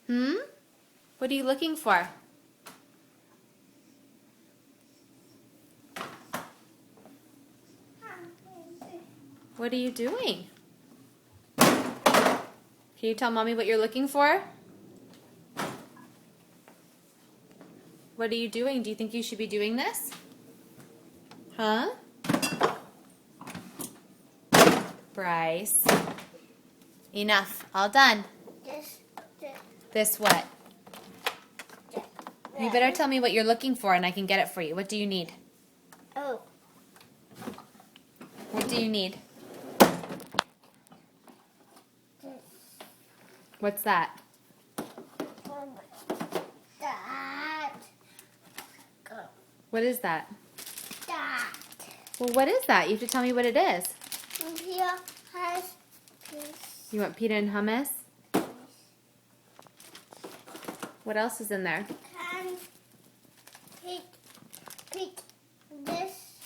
Hmm? What are you looking for? What are you doing? Can you tell Mommy what you're looking for? What are you doing? Do you think you should be doing this? Huh? Bryce. Enough. All done. This what? You better tell me what you're looking for and I can get it for you. What do you need? Oh. What do you need? What's that? That. What is that? That. Well, what is that? You have to tell me what it is. And here has this. You want pita and hummus? What else is in there? Can pick this.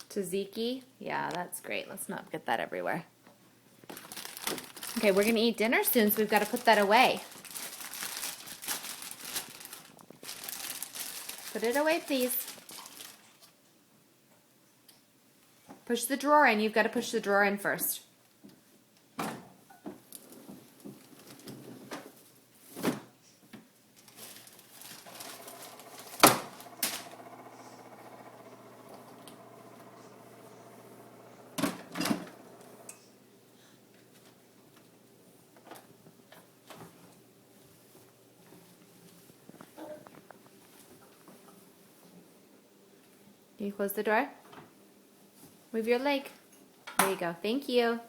Tzatziki? Yeah, that's great. Let's not get that everywhere. Okay, we're going to eat dinner soon, so we've got to put that away. Put it away, please. Push the drawer in. You've got to push the drawer in first. Can you close the door? Move your leg. There you go. Thank you.